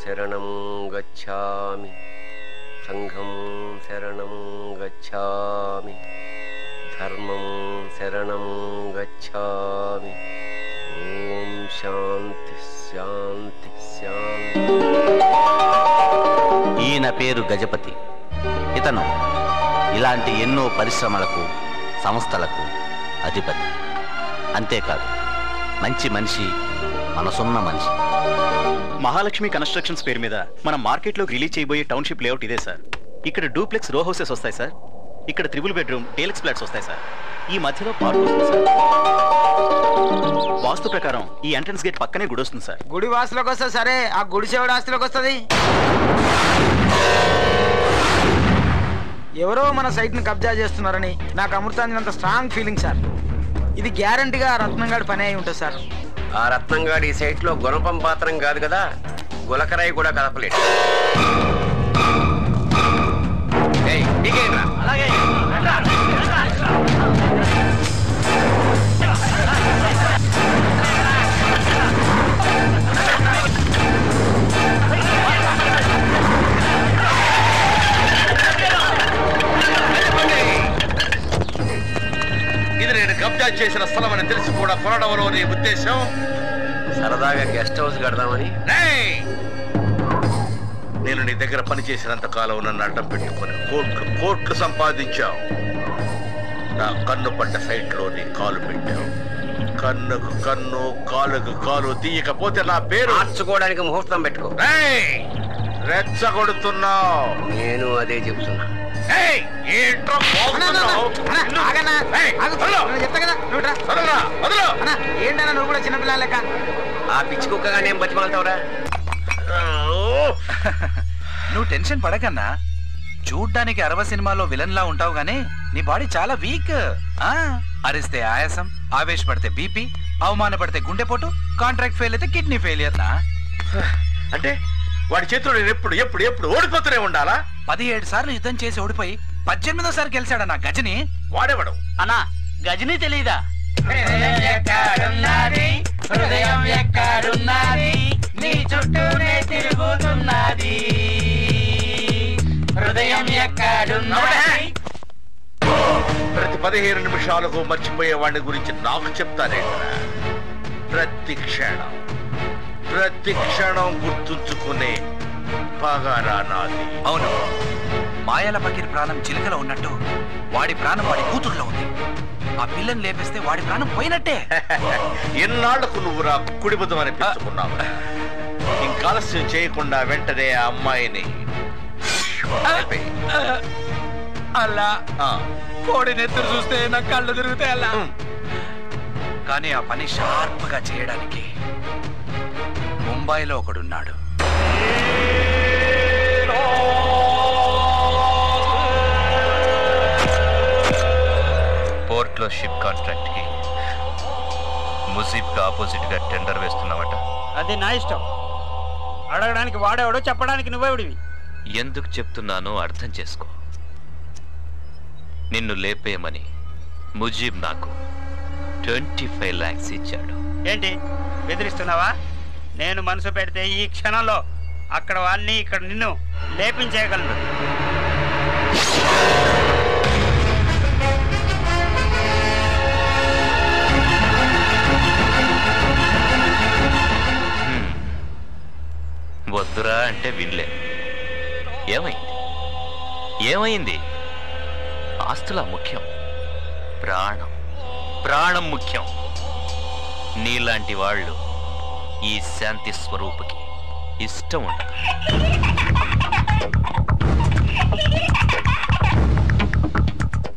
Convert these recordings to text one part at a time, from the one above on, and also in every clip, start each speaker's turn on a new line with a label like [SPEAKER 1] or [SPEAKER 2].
[SPEAKER 1] శరణం గచ్ఛామి సంఘం శరణం గచ్ఛామి ధర్మం శరణం గచ్ఛామి. ఓం శాంతి శాంతి శాంతి.
[SPEAKER 2] ఈయన పేరు గజపతి. ఇతను ఇలాంటి ఎన్నో పరిశ్రమలకు సంస్థలకు అధిపతి. అంతేకాదు మంచి మనిషి, మనసున్న మనిషి.
[SPEAKER 3] మహాలక్ష్మి కన్స్ట్రక్షన్స్ పేరు మీద మనం మార్కెట్లోకి రిలీజ్ చేయబోయే టౌన్షిప్ లేఅవుట్ ఇదే సార్. ఇక్కడ డూప్లెక్స్ రో హౌసెస్ వస్తాయి సార్. ఇక్కడ 3 బెడ్రూమ్ డీలక్స్ ఫ్లాట్స్ వస్తాయి సార్. ఈ మధ్యలో పార్క్ వస్తుంది సార్. వాస్తు ప్రకారం ఈ ఎంట్రన్స్ గేట్ పక్కనే గుడి వస్తుంది సార్.
[SPEAKER 4] గుడి వాసులోకి వస్తుంది సరే, ఆ గుడి చెవుడు ఆస్తిలోకి వస్తుంది. ఎవరో మన సైట్ ని కబ్జా చేస్తున్నారని నాకు అమృతాంజనంత స్ట్రాంగ్ ఫీలింగ్ సార్. ఇది గ్యారంటీగా రత్నంగాడి పని అయి ఉంటుంది సార్.
[SPEAKER 1] ఆ రత్నంగాడి సైట్ లో గుణపం పాత్రం కాదు కదా, గులకరాయి కూడా కదపలేడు. అలాగే
[SPEAKER 5] ఇది నేను కబ్జా చేసిన స్థలం అని తెలిసి కూడా కొనడంలో నీ ఉద్దేశం?
[SPEAKER 1] సరదాగా గెస్ట్ హౌస్ కడదామని.
[SPEAKER 5] నేను నీ దగ్గర పనిచేసినంత కాలం నన్ను అడ్డం పెట్టుకుని కోట్లు సంపాదించావు. నా కన్ను పడ్డ సైట్ లో నీ కాలు పెట్టావు. కన్నుకు కన్ను కాలుకు కాలు తీయకపోతే నా పేరు
[SPEAKER 1] మార్చుకోవడానికి ముహూర్తం పెట్టుకో.
[SPEAKER 5] రెచ్చగొడుతున్నావు.
[SPEAKER 1] నేను అదే చెప్తున్నా.
[SPEAKER 4] ఏంటన్నా నువ్వు కూడా చిన్నపిల్లల లెక్క?
[SPEAKER 1] ఆ పిచ్చి కుక్కగా నేను బతిమాలతావురా?
[SPEAKER 6] నువ్వు టెన్షన్ పడకన్నా. చూడ్డానికి 60 సినిమాల్లో విలన్ లా ఉంటావు గానీ నీ బాడీ చాలా వీక్. అరిస్తే ఆయాసం, ఆవేశపడితే బీపీ, అవమానపడితే గుండెపోటు, కాంట్రాక్ట్ ఫెయిల్ అయితే కిడ్నీ ఫెయిలియర్.
[SPEAKER 5] అంటే వాడి చేతిలో నేను ఎప్పుడు ఎప్పుడు ఎప్పుడు ఓడిపోతూనే ఉండాలా?
[SPEAKER 6] 17 సార్లు యుద్ధం చేసి ఓడిపోయి 18వ గెలిచాడన్నా గజని.
[SPEAKER 5] వాడేవాడు
[SPEAKER 3] అన్నా గజని తెలీదా?
[SPEAKER 6] హృదయం ఎక్కడున్నది, నీ చుట్టూనే తిరుగుతున్నది. హృదయం ఎక్కడున్నది.
[SPEAKER 5] ప్రతి 15 నిమిషాలకు మర్చిపోయే వాడి గురించి నాకు చెప్తానేంట్రా? ప్రతి క్షణం గుర్తుంచుకునే పగారా నాది.
[SPEAKER 6] అవును, మాయల పకీర్ ప్రాణం చిలుకలో ఉన్నట్టు వాడి ప్రాణం వాడి కూతురులో ఉంది. ఆ పిల్లని లేపేస్తే వాడి ప్రాణం పోయినట్టే.
[SPEAKER 5] ఎన్నాళ్లకు నువ్వు రా కుడిబుద్ధం అనిపించుకున్నావు. ఇంకాలస్యం చేయకుండా వెంటనే ఆ అమ్మాయిని
[SPEAKER 6] అలా కోడి నెత్తురు చూస్తే నా కళ్ళు తిరుగుతాయి అలా. కానీ ఆ పని షార్ప్ గా చేయడానికి ముంబైలో ఒకడున్నాడు.
[SPEAKER 7] పోర్ట్లో షిప్ కాంట్రాక్ట్ కి ముజీబ్ కి ఆపోజిట్ గా టెండర్ వేస్తున్నావట.
[SPEAKER 4] అది నా ఇష్టం. అడగడానికి వాడేవాడు, చెప్పడానికి నువ్వేవిడివి.
[SPEAKER 7] ఎందుకు చెప్తున్నానో అర్థం చేసుకో. నిన్ను లేపేయమని ముజీబ్ నాకు 25 lakhs ఇచ్చాడు.
[SPEAKER 4] ఏంటి బెదిరిస్తున్నావా? నేను మనసు పెడితే ఈ క్షణంలో అక్కడ వాళ్ళని ఇక్కడ నిన్ను లేపించేయగలను.
[SPEAKER 7] వద్దురా అంటే వినలే. ఏమైంది? ఆస్తులా ముఖ్యం? ప్రాణం ముఖ్యం. నీలాంటి వాళ్ళు ఈ శాంతి స్వరూపుకి ఇష్టం ఉండదు.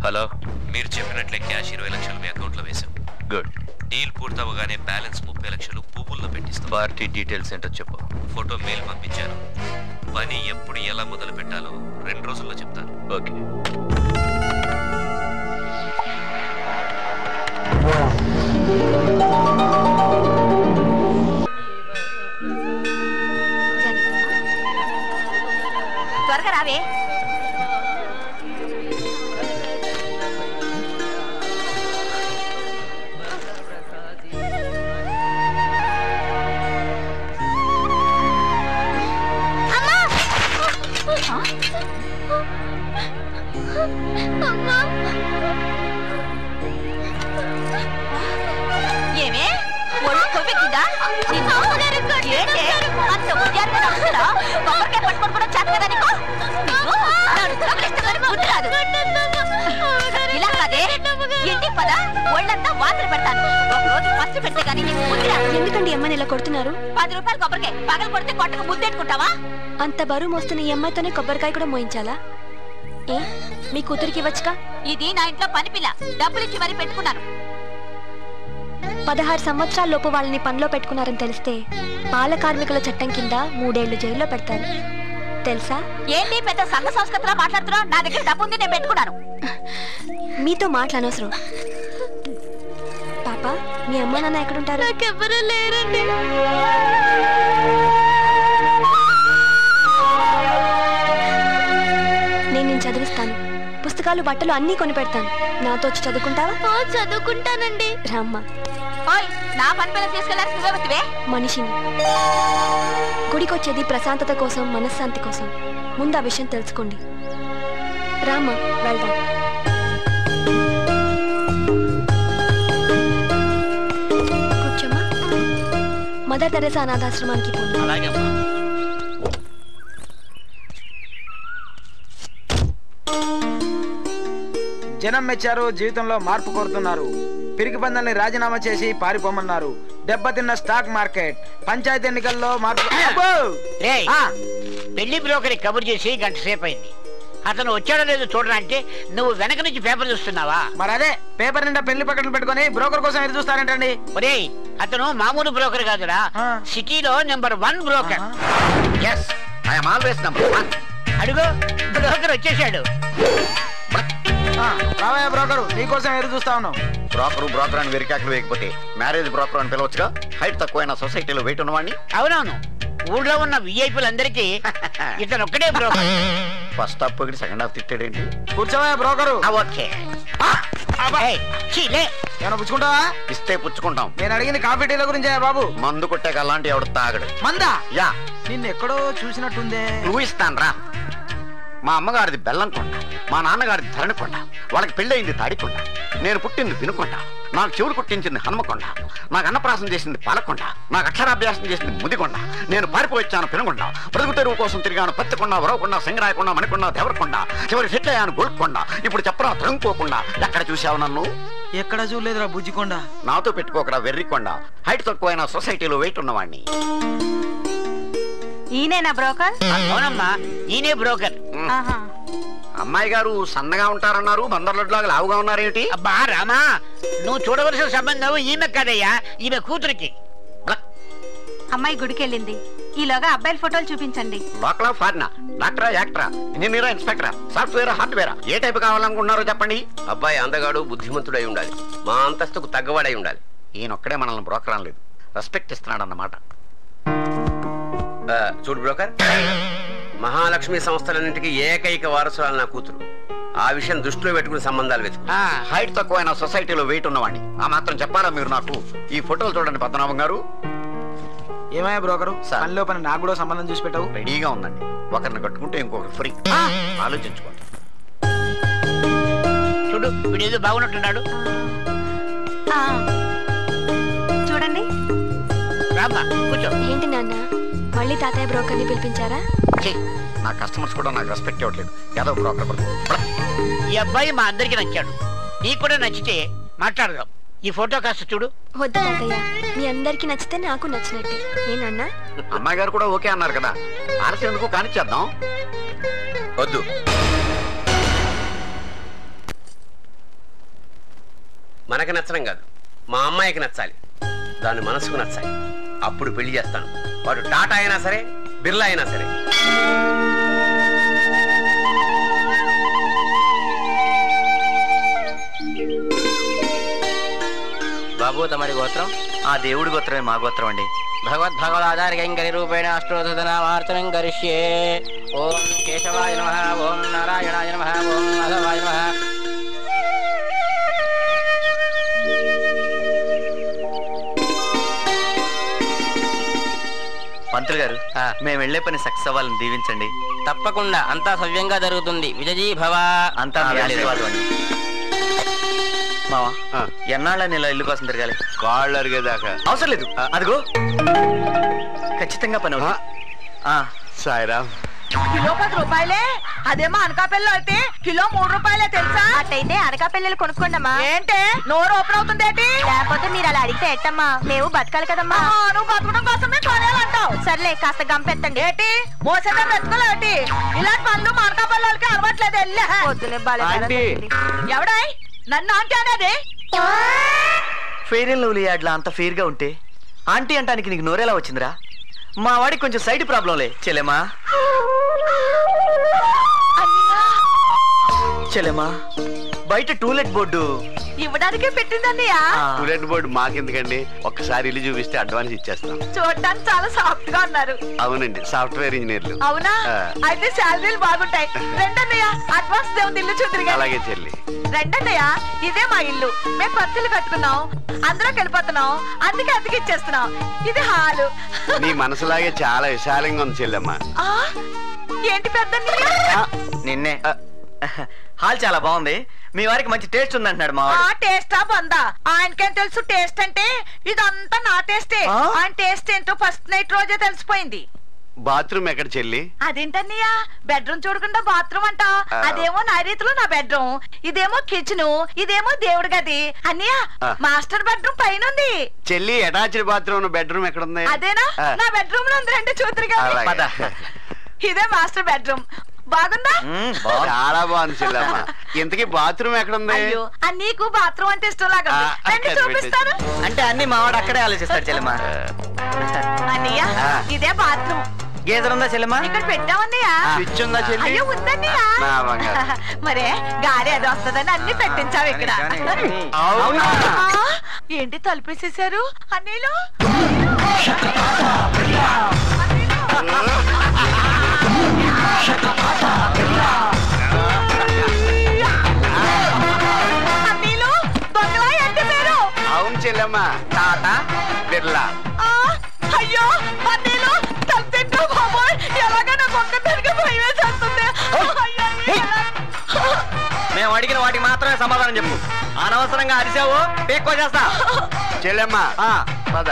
[SPEAKER 7] హలో, మీరు చెప్పినట్లే క్యాష్ 20 లక్షలు మీ అకౌంట్లో వేశాం. గుడ్. డీల్ పూర్తవగానే బ్యాలెన్స్ 30 లక్షలు పువ్వుల్లో పెట్టిస్తాం. పార్టీ డీటెయిల్స్ ఏంటో చెప్పు. ఫోటో మెయిల్ పంపించాను. పని ఎప్పుడు ఎలా మొదలు పెట్టాలో 2 రోజుల్లో చెప్తాను. ఓకే.
[SPEAKER 8] త్వరగా రావే. ఏమే ఒళ్ళు కొవ్వెక్కిందా? అంత ఉద్యాన్ని కొబ్బరికాయ పట్టుకొని కూడా చేతదా నీకు? బుద్ధి రాదు. ఇలా కాదే, ఇంటికి పద, ఒళ్ళంతా వాతలు పెడతాను. ఒక రోజు ఫస్ట్ పెడితే గానీ నీకు బుద్ధి రాదు.
[SPEAKER 9] ఎందుకండి అమ్మని ఇలా కొడుతున్నారు?
[SPEAKER 8] 10 రూపాయలు కొబ్బరికాయ పగలు కొడితే కొట్టకు బుద్ధెట్టుకుంటావా?
[SPEAKER 9] అంత బరువు మోస్తున్న ఈ అమ్మాయితోనే కొబ్బరికాయ కూడా మోయించాలా? ఏ మీ కూతురికి ఇవ్వచ్చుగా?
[SPEAKER 8] ఇది నా ఇంట్లో పని పిల్ల, డబ్బులిచ్చి మరీ పెట్టుకున్నాను.
[SPEAKER 9] 16 సంవత్సరాల లోపు వాళ్ళని పనిలో పెట్టుకున్నారని తెలిస్తే బాల కార్మికుల చట్టం కింద 3 ఏళ్లు జైల్లో పెడతారు తెలుసా?
[SPEAKER 8] ఏంటి పెద్ద సంఘ సంస్కృతిలో మాట్లాడుతున్నావు? నా దగ్గర డబ్బు ఉంది, నేను పెట్టుకున్నాను.
[SPEAKER 9] మీతో మాట్లాడనవసరం. పాప, మీ అమ్మ నాన్న ఎక్కడుంటారు?
[SPEAKER 8] నాకెవ్వరూ లేరండి.
[SPEAKER 9] నేను చదివిస్తాను. పుస్తకాలు, బట్టలు అన్నీ కొని పెడతాను. నాతో వచ్చి చదువుకుంటావా?
[SPEAKER 8] చదువుకుంటానండి.
[SPEAKER 9] రామ్మ.
[SPEAKER 8] ఓయ్, నా పని పిల్ల తీసుకెళ్ళాలి నువ్వే.
[SPEAKER 9] మనిషిని గుడికొచ్చేది ప్రశాంతత కోసం, మనశ్శాంతి కోసం. ముందు ఆ విషయం తెలుసుకోండి. రామ్మ, వెళ్దాం. కూర్చోమ్మా. మదర్ తెరెసా అనాథాశ్రమానికి పోండి.
[SPEAKER 10] జనం మెచ్చారు, జీవితంలో మార్పు కోరుతున్నారు. పిరికి పందాల్ని రాజీనామా చేసి పారిపోమన్నారు. దెబ్బతిన్న స్టాక్ మార్కెట్, పంచాయతీ ఎన్నికల్లో మార్పు.
[SPEAKER 4] పెళ్లి బ్రోకర్ కబుర్ చేసి గంట సేపు అయింది. అతను వచ్చాడో లేదో చూడడానికి నువ్వు వెనక నుంచి పేపర్ చూస్తున్నావా?
[SPEAKER 10] మరి అదే పేపర్ నిండా పెళ్లి పక్కన పెట్టుకుని బ్రోకర్ కోసం ఎదురు చూస్తారంటండి.
[SPEAKER 4] ఒరేయ్, అతను మామూలు బ్రోకర్ కాదురా, సిటీలో నెంబర్ 1 బ్రోకర్. అడుగు, బ్రోకర్ వచ్చేసాడు.
[SPEAKER 10] రావయ్య బ్రోకరు, నీకోసం ఎదురు చూస్తా ఉన్నాం.
[SPEAKER 11] బ్రోకర్ అని వెరికాకులు వేయకపోతే మ్యారేజ్ బ్రోకర్ అని పిలవచ్చుగా. హైట్ తక్కువైన సొసైటీలో వెయిట్ ఉన్నవాడిని.
[SPEAKER 4] అవునవును, ఊళ్ళో ఉన్న విఐపీలందరికీ ఇతను ఒక్కడే బ్రోకర్.
[SPEAKER 11] ఫస్ట్ హాఫ్ పొగిడి సెకండ్ హాఫ్ తిట్టాడేంటి?
[SPEAKER 10] కూర్చోవయ్య బ్రోకరు.
[SPEAKER 4] ఓకే,
[SPEAKER 10] ఏమైనా పుచ్చుకుంటావా?
[SPEAKER 11] ఇస్తే పుచ్చుకుంటాం.
[SPEAKER 10] నేను అడిగింది కాఫీ టీల గురించే బాబు.
[SPEAKER 11] మందు కొట్టాక అలాంటి ఎవడు తాగడు.
[SPEAKER 10] మందా?
[SPEAKER 11] యా.
[SPEAKER 10] నిన్ను ఎక్కడో చూసినట్టుందే.
[SPEAKER 11] నువ్వు ఇస్తాను రా. మా అమ్మగారిది బెల్లం కొండ, మా నాన్నగారిది ధరణి కొండ. వాళ్ళకి పెళ్ళయింది తాడికొండ, నేను పుట్టింది వినుకొండ, నాకు చెవులు కుట్టించింది హనుమకొండ, నాకు అన్నప్రాసం చేసింది పాలకొండ, నాకు అక్షరాభ్యాసం చేసింది ముదికొండ, నేను పారిపోయిచ్చాను పెనుగొండ, బ్రతుకు తెరువు కోసం తిరిగాను పత్తికొండ, వరవకొండ, సింగరాయకొండ, మణికొండ, దేవరకొండ, చివరి సెట్ అయ్యాను గోల్కొండ. ఇప్పుడు చెప్పరా తరుముకోకుండా. ఎక్కడ చూసావు నన్ను?
[SPEAKER 10] ఎక్కడ చూడలేదురా బుజ్జికొండ.
[SPEAKER 11] నాతో పెట్టుకోకరా వెర్రికొండ. హైట్ తక్కువైన సొసైటీలో వెయిట్ ఉన్నవాడిని.
[SPEAKER 8] ఈయనేనా బ్రోకర్?
[SPEAKER 4] అవునమ్మా, ఈయనే బ్రోకర్.
[SPEAKER 11] అమ్మాయి గారు సన్నగా ఉంటారన్నారు, బందర్లట్లాగా లావుగా ఉన్నారేమిటి?
[SPEAKER 4] అబ్బా రామా, నువ్వు చూడవలసిన సంబంధం ఈమె కాదయ్యా, ఈమె కూతురికి.
[SPEAKER 8] అమ్మాయి గుడికి వెళ్ళింది. ఈలోగా అబ్బాయిల ఫోటోలు చూపించండి.
[SPEAKER 11] లోకల్ ఫారినా, డాక్టరా, యాక్టరా, ఇంజనీరా, ఇన్స్పెక్టరా, సాఫ్ట్వేర్, హార్డ్వేరా, ఏ టైప్ కావాలనుకుంటున్నారో చెప్పండి.
[SPEAKER 1] అబ్బాయి అందగాడు, బుద్ధిమంతుడై ఉండాలి, మా అంతస్తుకు తగ్గవాడై ఉండాలి.
[SPEAKER 11] ఈయనొక్కడే మనల్ని బ్రోకర్ అనలేదు, రెస్పెక్ట్ ఇస్తున్నాడు అన్నమాట.
[SPEAKER 1] చూడు బ్రోకర్, మహాలక్ష్మి సంస్థలన్నింటికి ఏకైక వారసురాలు నా కూతురు. ఆ విషయం దృష్టిలో పెట్టుకుని సంబంధాలు వెతుకు.
[SPEAKER 11] హైట్ తక్కువైన సొసైటీలో వెయిట్ ఉన్నవాడిని. ఆ మాత్రం చెప్పాలా మీరు నాకు? ఈ ఫోటోలు చూడండి పద్మనాభం గారు.
[SPEAKER 10] ఏమయ్యా బ్రోకరు, పనిలో పని నాకు కూడా సంబంధం చూసి పెట్టావు.
[SPEAKER 11] రెడీగా ఉందండి. ఒకరిని కట్టుకుంటే ఇంకొకరు ఫ్రీ. ఆలోచించుకోండి.
[SPEAKER 4] చూడు, వీడేదో బాగున్నట్టున్నాడు.
[SPEAKER 8] చూడండి.
[SPEAKER 4] రామ్మా, కూర్చో.
[SPEAKER 9] ఏంటి నాన్న, మళ్ళీ తాతయ్య బ్రోకర్ని పిలిపించారా?
[SPEAKER 11] నా కస్టమర్స్ కూడా నాకు రెస్పెక్ట్ ఇవ్వట్లేదు. ఏదో బ్రోకర్.
[SPEAKER 4] ఈ అబ్బాయి మా అందరికి నచ్చాడు, నీకు కూడా నచ్చితే మాట్లాడదాం. ఈ ఫోటో కాస్త చూడు.
[SPEAKER 9] వద్దు తాతయ్య, మీ అందరికి నచ్చితే నాకు నచ్చినట్టే. ఏ నాన్న?
[SPEAKER 11] అమ్మాయి గారు కూడా ఓకే అన్నారు కదా, ఆలస్యం ఎందుకు కానిచ్చేద్దాం.
[SPEAKER 1] వద్దు, మనకి నచ్చడం కాదు, మా అమ్మాయికి నచ్చాలి, దాని మనసుకు నచ్చాలి. అప్పుడు పెళ్లి చేస్తాను. వాడు టాటా అయినా సరే, బిర్లా అయినా సరే.
[SPEAKER 12] బాబు, తమరి గోత్రం?
[SPEAKER 2] ఆ దేవుడి గోత్రమే మా గోత్రం అండి.
[SPEAKER 12] భగవద్భగవదాధారికం రూపేణ అష్టోధనామార్చనం కరిష్యే. ఓం కేశవాయ నమః, ఓం నారాయణాయ నమః, ఓం మాధవాయ నమః.
[SPEAKER 2] పంతులు పంతులు గారు మేము వెళ్లే పని సక్సెస్ అవ్వాలని దీవించండి.
[SPEAKER 12] తప్పకుండా అంతా సవ్యంగా జరుగుతుంది. విజయీ భవ.
[SPEAKER 2] అంతా మీ ఆశీర్వాదం అండి. మావా ఎన్నాళ్ళని ఇలా ఇల్లు కోసం తిరగాలి?
[SPEAKER 11] కాళ్ళు అరిగేదాకా.
[SPEAKER 2] అవసరం లేదు, అదిగో ఖచ్చితంగా పని అవుతుంది.
[SPEAKER 11] సాయిరామ్.
[SPEAKER 8] కిలో 10 రూపాయలే, అదేమో అనకాపల్లి అయితే కిలో 3 రూపాయలే తెలుసా? అట్టయితే అనకాపల్లి కొనుక్కోండమ్మా. ఏంటే నోరు ఓపెన్ అవుతుంది ఏంటి? లేకపోతే మీరు అలా అడిగితే ఎట్టమ్మా, మేము బతకాలి కదమ్మా. నువ్వు బతకడం కోసమే కొనేయాలంటావు. సర్లే కాస్త గంపెత్తండి. ఏంటి మోసేదా బతకలు ఏంటి? ఇలాంటి పనులు మా అనకాపల్లి వాళ్ళకి అలవాట్లేదు. ఎవడాయ్ నన్ను ఆంటీ అనేది?
[SPEAKER 2] ఫెయిర్ అండ్ లవ్లీ యాడ్లా అంత ఫెయిర్ గా ఉంటే ఆంటీ అంటానికి నీకు నోరేలా వచ్చిందిరా? మా వాడికి కొంచెం సైడ్ ప్రాబ్లంలే. చెల్లెమా చెల్లెమా బయట టూలెట్ బోర్డు
[SPEAKER 8] ఇవ్వడానికే పెట్టిందన్నయ్యా.
[SPEAKER 11] టూలెట్ బోర్డు మాకెందుకండి, ఒక్కసారి ఇల్లు చూపిస్తే అడ్వాన్స్ ఇచ్చేస్తాం.
[SPEAKER 8] చూడటానికి చాలా సాఫ్ట్ గా ఉన్నారు.
[SPEAKER 11] అవునండి, సాఫ్ట్వేర్ ఇంజనీర్లు.
[SPEAKER 8] అవునా? అయితే శాలరీలు బాగుంటాయి. రెండన్నయ్య అడ్వాన్స్ దేవుని ఇల్లు చూద్దరు.
[SPEAKER 11] అలాగే చెల్లి.
[SPEAKER 8] రెండన్నయ్య ఇదే మా ఇల్లు. మేము పత్తులు కట్టుకున్నాం, అందరం వెళ్ళిపోతున్నాం, అందుకే అతికిచ్చేస్తున్నాం. ఇది హాలు.
[SPEAKER 11] నీ మనసులాగే చాలా విశాలంగా ఉంది చెల్లెమ్మ.
[SPEAKER 8] ఏంటి పెద్ద
[SPEAKER 2] నిన్నే హాల్ చాలా బాగుంది. మీ వారికి మంచి టేస్ట్ ఉందంటున్నాడు మా వాడు.
[SPEAKER 8] టేస్టా బందా? ఆయనకేం తెలుసు టేస్ట్ అంటే? ఇదంతా నా టేస్టే. ఆయన టేస్ట్ ఏంటో ఫస్ట్ నైట్ రోజే తెలిసిపోయింది.
[SPEAKER 11] బాత్రూమ్ ఎక్కడ చెల్లి?
[SPEAKER 8] అదేంటన్నయ్యా బెడ్రూమ్ చూడకుండా బాత్రూమ్ అంటా? అదేమో నా రీతిలో నా బెడ్రూమ్, ఇదేమో కిచెన్, ఇదేమో దేవుడి గది. అన్నయ్య మాస్టర్ బెడ్రూమ్ పైన ఉంది.
[SPEAKER 11] చెల్లి అటాచ్డ్ బాత్రూమ్ బెడ్రూమ్ ఎక్కడ ఉంది?
[SPEAKER 8] అదేనా నా బెడ్రూమ్ లో ఉంది. రెండు చూద్దరు కదా. ఇదే మాస్టర్ బెడ్రూమ్. బాగుందా?
[SPEAKER 11] చాలా బాగుంది చెల్లమ్మ. ఇంతకీ బాత్రూమ్ ఎక్కడ ఉంది?
[SPEAKER 8] నీకు బాత్రూమ్ అంటే ఇష్టం లాగా చూపిస్తాను.
[SPEAKER 2] అంటే అన్ని మావాడు అక్కడే ఆలోచిస్తాడు చెల్లెమ్మ.
[SPEAKER 8] అన్నయ్య ఇదే బాత్రూమ్.
[SPEAKER 2] గేదెలు ఉందా చెల్లెమ్మ?
[SPEAKER 8] ఇక్కడ పెట్టామన్నయ్య.
[SPEAKER 11] స్విచ్ ఉందా చెల్లి?
[SPEAKER 8] అయ్యో ఉందన్నయ్య. మరే గాలి అది వస్తుందని అన్ని పెట్టించావు ఇక్కడ. ఏంటి తలుపేసేసారు అన్నీలు? అన్నీలు దొంగలా ఎంత పేరు?
[SPEAKER 11] అవును చెల్లమ్మ, టాటా బిర్లా.
[SPEAKER 8] అయ్యో అన్నీలు తప్పింటూ బాబోయ్, ఎలాగైనా మొక్క తిరిగి భయం వేసేస్తుంది.
[SPEAKER 2] మేము అడిగిన వాటికి మాత్రమే సమాధానం చెప్పు. అనవసరంగా అరిసావు పీక్కో చేస్తా.
[SPEAKER 11] చెల్లమ్మ పద.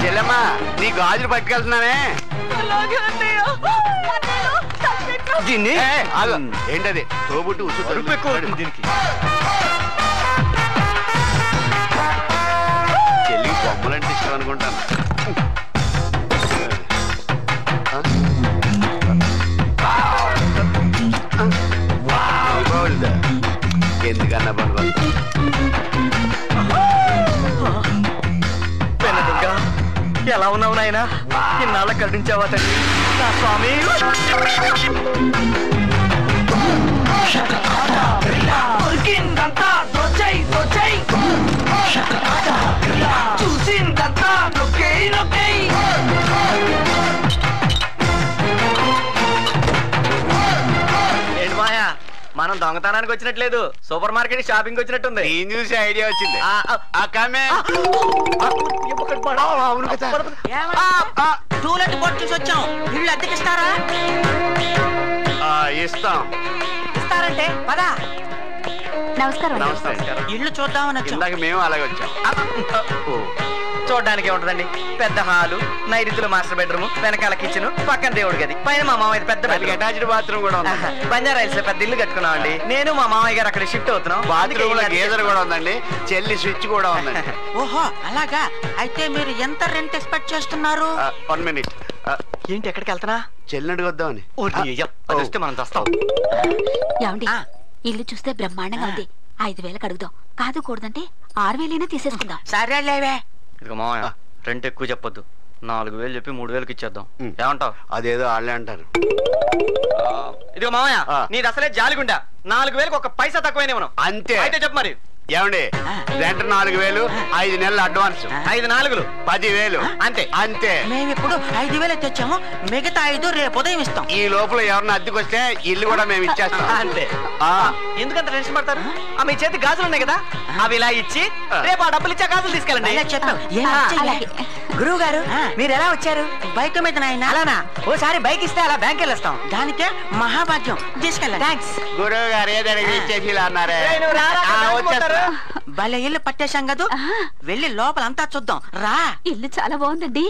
[SPEAKER 11] చెల్లమ్మ నీ గాజులు పట్టుకెళ్తున్నానే.
[SPEAKER 2] దీన్ని
[SPEAKER 11] ఏంటది? తోబుట్టు ఉసురు ఎక్కువ దీనికి. చెల్లి బొమ్మలంటే ఇష్టం అనుకుంటాను. ఎందుకన్నా బంధు
[SPEAKER 2] ఎలా ఉన్నావు నాయనా? ఇన్నాళ్ళ కరుణించావా తండ్రి నా స్వామి. ఏంటి మాయా, మనం దొంగతనానికి వచ్చినట్లేదు, సూపర్ మార్కెట్ షాపింగ్ వచ్చినట్టుంది.
[SPEAKER 11] ఈ న్యూస్ ఐడియా వచ్చింది.
[SPEAKER 12] టూలెట్ బోర్డు చూసి వచ్చాం. ఇల్లు అద్దెకిస్తారా?
[SPEAKER 11] ఇస్తాం.
[SPEAKER 8] ఇస్తారంటే పదా.
[SPEAKER 11] నమస్కారం.
[SPEAKER 12] ఇల్లు చూద్దామని వచ్చాం.
[SPEAKER 11] ఇందాక మేము అలాగే వచ్చాం.
[SPEAKER 2] చూడడానికి ఉంటదండి, పెద్ద హాలు, నైరుతుల మాస్టర్ బెడ్రూమ్, వెనకాల కిచెన్, పక్కన దేవుడి గది, పైన మా మామయ్య పెద్ద
[SPEAKER 11] అటాచ్డ్ బాత్రూమ్ కూడా ఉంది.
[SPEAKER 2] బంజారాయిల్స్ లో పెద్ద ఇల్లు కట్టుకున్నాం అండి. నేను మా మామయ్య గారు అక్కడ షిఫ్ట్ అవుతున్నాం.
[SPEAKER 11] బాత్రూమ్ లో గేదర్ కూడా ఉందండి, చెల్లి స్విచ్ కూడా ఉందండి.
[SPEAKER 12] ఓహో అలాగా? అయితే మీరు ఎంత రెంట్ ఎక్స్పెక్ట్ చేస్తున్నారు?
[SPEAKER 11] 1 minute.
[SPEAKER 2] ఏంటి ఎక్కడికి వెళ్తానా?
[SPEAKER 11] చెల్లిని అడుగుద్దామని.
[SPEAKER 2] అది వస్తే మనం చస్తాం.
[SPEAKER 8] ఏమండి ఇల్లు చూస్తే బ్రహ్మాండంగా ఉంది. 5,000 అడుగుదాం. కాదు కూడదంటే 6,000 తీసేసుకుందాం.
[SPEAKER 12] సరేలేవే.
[SPEAKER 2] ఇదిగో మామయ్య రెంట్ ఎక్కువ చెప్పొద్దు. 4,000 చెప్పి 3,000కి ఇచ్చేద్దాం. ఏమంటావు?
[SPEAKER 11] అదేదో వాళ్ళే అంటారు.
[SPEAKER 2] ఇదిగో మామయ్య నీది అసలే జాలిగుండా. 4,000కి ఒక పైసా తక్కువైనా మనం.
[SPEAKER 11] అంతే.
[SPEAKER 2] అయితే చెప్పు మరి.
[SPEAKER 11] ఏమండి రెంట్ 4000, 5 నెలలు అడ్వాన్స్.
[SPEAKER 12] 5 4
[SPEAKER 11] 10,000
[SPEAKER 12] అంతే
[SPEAKER 11] అంతే.
[SPEAKER 12] మేము ఇప్పుడు 5,000 తెచ్చాము, మిగతా 5 రేపు ఉదయం ఇస్తాం.
[SPEAKER 11] ఈ లోపల ఎవరన్నా అద్దెకొస్తే ఇల్లు కూడా మేము ఇచ్చేస్తాం.
[SPEAKER 2] అంతే. ఎందుకంత టెన్షన్ పడతారు? మీ చేతి గాజులు ఉన్నాయి కదా, అవి ఇలా ఇచ్చి రేపు ఆ డబ్బులు ఇచ్చా గాజులు తీసుకెళ్ళండి.
[SPEAKER 8] గురువు గారు మీరు ఎలా వచ్చారు?
[SPEAKER 12] బైక్ మీద నాయన.
[SPEAKER 8] అలానా? ఓసారి బైక్ ఇస్తే అలా బ్యాంక్ వెళ్ళొస్తాం.
[SPEAKER 12] దానికే మహాభాగ్యం. తీసుకెళ్ళండి.
[SPEAKER 8] థ్యాంక్స్.
[SPEAKER 11] గురువు గారు ఏదైనా ఇచ్చేసి అన్నారే. వచ్చేస్తా.
[SPEAKER 12] భలే ఇల్లు పట్టేశాం కదా, వెళ్ళి లోపల అంతా చూద్దాం రా.
[SPEAKER 9] ఇల్లు చాలా బాగుందండి.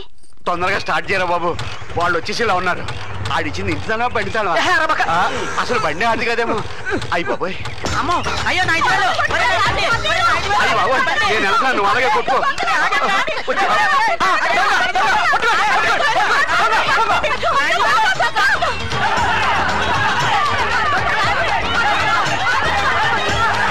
[SPEAKER 11] తొందరగా స్టార్ట్ చేయరా బాబు, వాళ్ళు వచ్చేసి ఇలా ఉన్నారు. ఆడిచ్చింది ఇంటిదానా బండితాను, అసలు బండి ఆడి కదేమో. అయ్యి బాబోయ్,
[SPEAKER 12] అమ్మో అయ్యో నా 5,000.
[SPEAKER 11] అయ్యి బాబోయ్, నేను వెళ్తున్నాను, నువ్వు అలాగే కొట్టుకో.